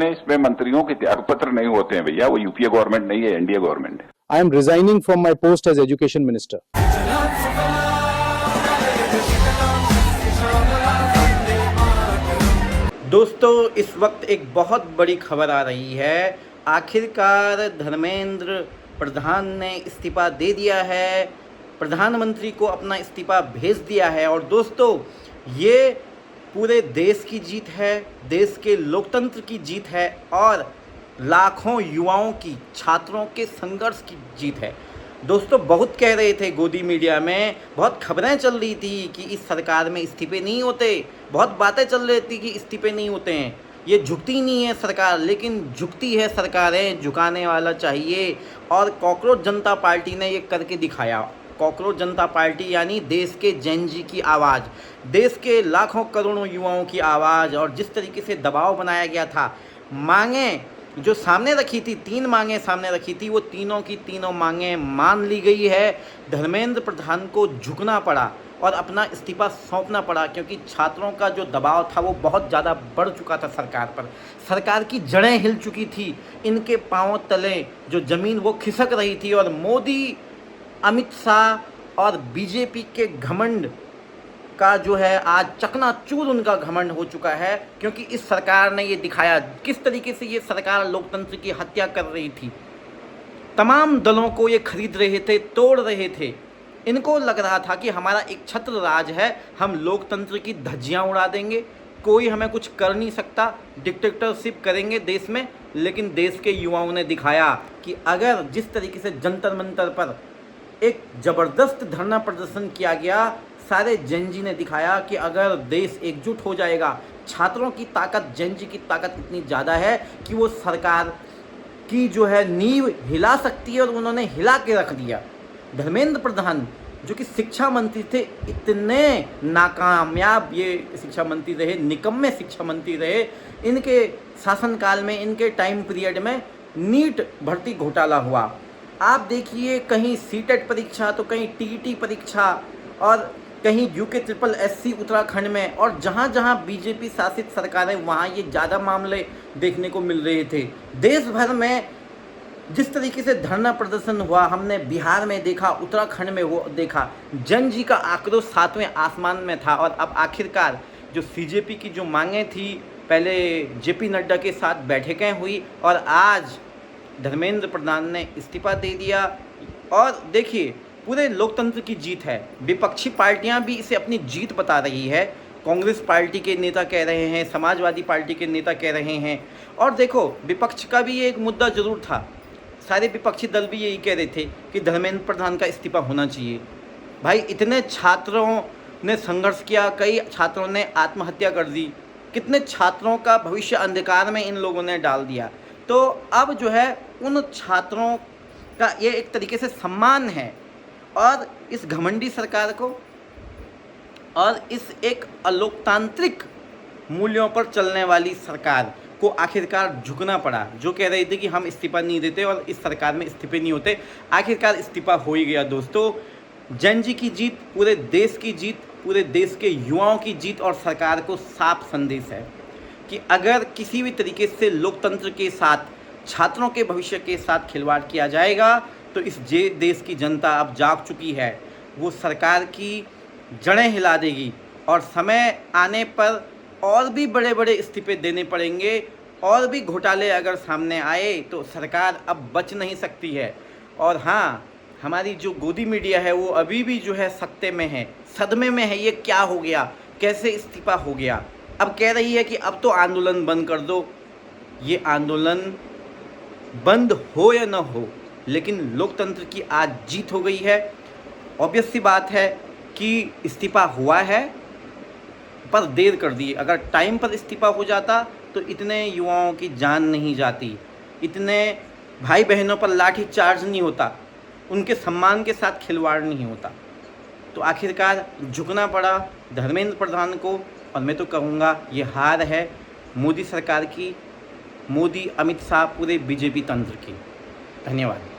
हैं, इसमें मंत्रियों के त्याग पत्र नहीं होते हैं भैया। वो यूपीए गवर्नमेंट नहीं है, एनडीए गवर्नमेंट है। I am resigning from my post as Education Minister. दोस्तों, इस वक्त एक बहुत बड़ी खबर आ रही है। आखिरकार धर्मेंद्र प्रधान ने इस्तीफा दे दिया है, प्रधानमंत्री को अपना इस्तीफा भेज दिया है। और दोस्तों, ये पूरे देश की जीत है, देश के लोकतंत्र की जीत है और लाखों युवाओं की, छात्रों के संघर्ष की जीत है। दोस्तों, बहुत कह रहे थे गोदी मीडिया में, बहुत खबरें चल रही थी कि इस सरकार में इस्तीफे नहीं होते, बहुत बातें चल रही थी कि इस्तीफे नहीं होते हैं, ये झुकती नहीं है सरकार। लेकिन झुकती है सरकारें, झुकाने वाला चाहिए। और कॉकरोच जनता पार्टी ने ये करके दिखाया। कॉकरोच जनता पार्टी यानी देश के जेन जी की आवाज़, देश के लाखों करोड़ों युवाओं की आवाज़। और जिस तरीके से दबाव बनाया गया था, मांगें जो सामने रखी थी, 3 मांगें सामने रखी थी, वो तीनों की तीनों मांगें मान ली गई है। धर्मेंद्र प्रधान को झुकना पड़ा और अपना इस्तीफा सौंपना पड़ा, क्योंकि छात्रों का जो दबाव था वो बहुत ज़्यादा बढ़ चुका था सरकार पर। सरकार की जड़ें हिल चुकी थी, इनके पांवों तले जो ज़मीन वो खिसक रही थी। और मोदी, अमित शाह और बीजेपी के घमंड का जो है आज चकनाचूर उनका घमंड हो चुका है, क्योंकि इस सरकार ने ये दिखाया किस तरीके से ये सरकार लोकतंत्र की हत्या कर रही थी। तमाम दलों को ये खरीद रहे थे, तोड़ रहे थे। इनको लग रहा था कि हमारा एक छत्र राज है, हम लोकतंत्र की धज्जियां उड़ा देंगे, कोई हमें कुछ कर नहीं सकता, डिक्टेटरशिप करेंगे देश में। लेकिन देश के युवाओं ने दिखाया कि अगर जिस तरीके से जंतर मंतर पर एक ज़बरदस्त धरना प्रदर्शन किया गया, सारे जेन जी ने दिखाया कि अगर देश एकजुट हो जाएगा, छात्रों की ताकत, जेन जी की ताकत इतनी ज़्यादा है कि वो सरकार की जो है नींव हिला सकती है। और उन्होंने हिला के रख दिया। धर्मेंद्र प्रधान जो कि शिक्षा मंत्री थे, इतने नाकामयाब ये शिक्षा मंत्री रहे, निकम्मे शिक्षा मंत्री रहे। इनके शासनकाल में, इनके टाइम पीरियड में नीट भर्ती घोटाला हुआ। आप देखिए, कहीं सीटेट परीक्षा तो कहीं टीईटी परीक्षा, और कहीं यूके ट्रिपल एससी उत्तराखंड में, और जहाँ जहाँ बीजेपी शासित सरकारें वहाँ ये ज़्यादा मामले देखने को मिल रहे थे। देश भर में जिस तरीके से धरना प्रदर्शन हुआ, हमने बिहार में देखा, उत्तराखंड में वो देखा, जन जी का आक्रोश 7वें आसमान में था। और अब आखिरकार जो सीजेपी की जो मांगें थी, पहले जेपी नड्डा के साथ बैठकें हुई और आज धर्मेंद्र प्रधान ने इस्तीफा दे दिया। और देखिए, पूरे लोकतंत्र की जीत है। विपक्षी पार्टियां भी इसे अपनी जीत बता रही है। कांग्रेस पार्टी के नेता कह रहे हैं, समाजवादी पार्टी के नेता कह रहे हैं। और देखो, विपक्ष का भी ये एक मुद्दा ज़रूर था, सारे विपक्षी दल भी यही कह रहे थे कि धर्मेंद्र प्रधान का इस्तीफा होना चाहिए। भाई, इतने छात्रों ने संघर्ष किया, कई छात्रों ने आत्महत्या कर दी, कितने छात्रों का भविष्य अंधकार में इन लोगों ने डाल दिया। तो अब जो है उन छात्रों का ये एक तरीके से सम्मान है। और इस घमंडी सरकार को और इस एक अलोकतांत्रिक मूल्यों पर चलने वाली सरकार को आखिरकार झुकना पड़ा। जो कह रहे थे कि हम इस्तीफा नहीं देते और इस सरकार में इस्तीफे नहीं होते, आखिरकार इस्तीफा हो ही गया। दोस्तों, जेन जी की जीत, पूरे देश की जीत, पूरे देश के युवाओं की जीत। और सरकार को साफ संदेश है कि अगर किसी भी तरीके से लोकतंत्र के साथ, छात्रों के भविष्य के साथ खिलवाड़ किया जाएगा तो इस देश की जनता अब जाग चुकी है। वो सरकार की जड़ें हिला देगी और समय आने पर और भी बड़े बड़े इस्तीफे देने पड़ेंगे। और भी घोटाले अगर सामने आए तो सरकार अब बच नहीं सकती है। और हाँ, हमारी जो गोदी मीडिया है वो अभी भी जो है सख्ते में है, सदमे में है। ये क्या हो गया, कैसे इस्तीफा हो गया। अब कह रही है कि अब तो आंदोलन बंद कर दो। ये आंदोलन बंद हो या न हो, लेकिन लोकतंत्र की आज जीत हो गई है। ऑब्वियस सी बात है कि इस्तीफा हुआ है, पर देर कर दी। अगर टाइम पर इस्तीफा हो जाता तो इतने युवाओं की जान नहीं जाती, इतने भाई बहनों पर लाठी चार्ज नहीं होता, उनके सम्मान के साथ खिलवाड़ नहीं होता। तो आखिरकार झुकना पड़ा धर्मेंद्र प्रधान को। और मैं तो कहूँगा ये हार है मोदी सरकार की, मोदी, अमित शाह, पूरे बीजेपी तंत्र की। धन्यवाद।